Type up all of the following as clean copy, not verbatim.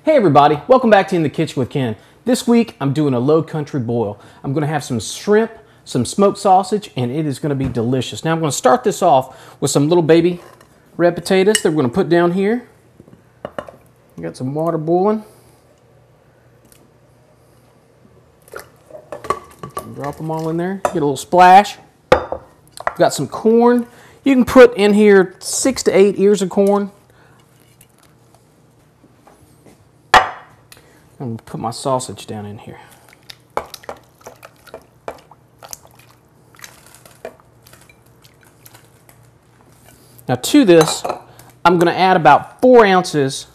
Hey everybody, welcome back to In the Kitchen with Ken. This week I'm doing a low country boil. I'm going to have some shrimp, some smoked sausage, and it is going to be delicious. Now I'm going to start this off with some little baby red potatoes that we're going to put down here. Got some water boiling. Drop them all in there, get a little splash. Got some corn. You can put in here 6 to 8 ears of corn. I'm going to put my sausage down in here. Now to this, I'm going to add about 4 ounces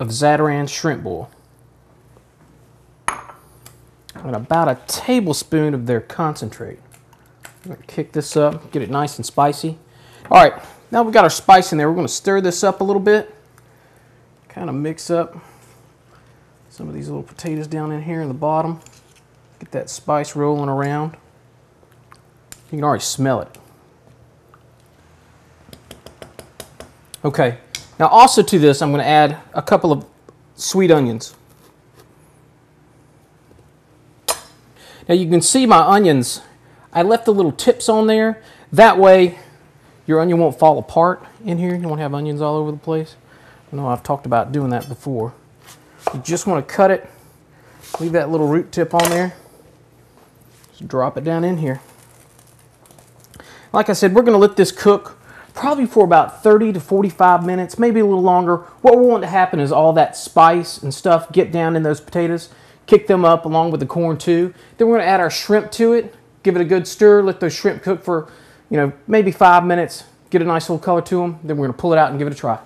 of Zatarain shrimp boil. And about a tablespoon of their concentrate. I'm going to kick this up, get it nice and spicy. All right, now we've got our spice in there. We're going to stir this up a little bit. Kind of mix up some of these little potatoes down in here in the bottom. Get that spice rolling around. You can already smell it. Okay, now also to this I'm going to add a couple of sweet onions. Now you can see my onions, I left the little tips on there. That way your onion won't fall apart in here. You won't have onions all over the place. I know I've talked about doing that before. You just want to cut it, leave that little root tip on there, just drop it down in here. Like I said, we're going to let this cook probably for about 30 to 45 minutes, maybe a little longer. What we want to happen is all that spice and stuff get down in those potatoes, kick them up along with the corn too. Then we're going to add our shrimp to it, give it a good stir, let those shrimp cook for, maybe 5 minutes, get a nice little color to them. Then we're going to pull it out and give it a try.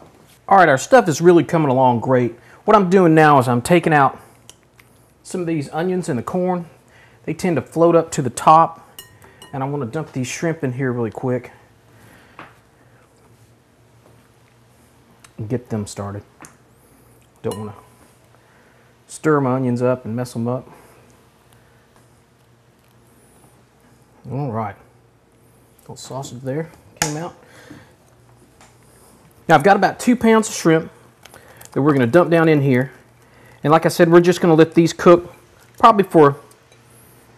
All right, our stuff is really coming along great. What I'm doing now is I'm taking out some of these onions and the corn. They tend to float up to the top, and I want to dump these shrimp in here really quick and get them started. Don't want to stir my onions up and mess them up. All right, little sausage there came out. Now I've got about 2 pounds of shrimp that we're going to dump down in here. And like I said, we're just going to let these cook probably for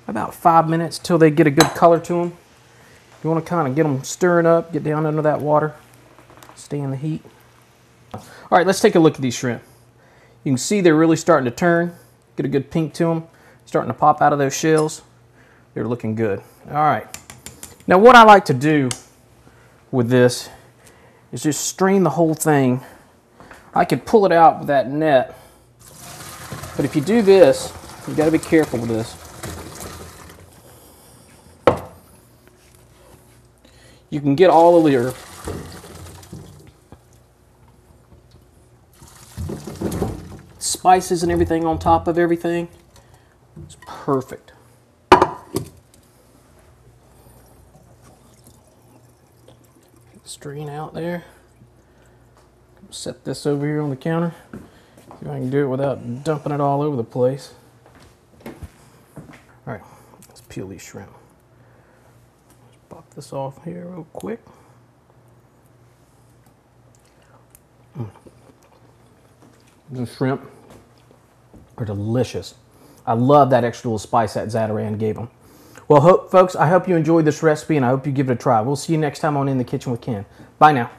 about 5 minutes till they get a good color to them. You want to kind of get them stirring up, get down under that water, stay in the heat. All right, let's take a look at these shrimp. You can see they're really starting to turn, get a good pink to them, starting to pop out of those shells. They're looking good. All right. Now what I like to do with this is just strain the whole thing. I could pull it out with that net, but if you do this, you got to be careful with this. You can get all of your spices and everything on top of everything. It's perfect. Strain out there. Set this over here on the counter. See if I can do it without dumping it all over the place. All right, let's peel these shrimp. Just pop this off here real quick. The shrimp are delicious. I love that extra little spice that Zatarain gave them. Well, folks, I hope you enjoyed this recipe and I hope you give it a try. We'll see you next time on In the Kitchen with Ken. Bye now.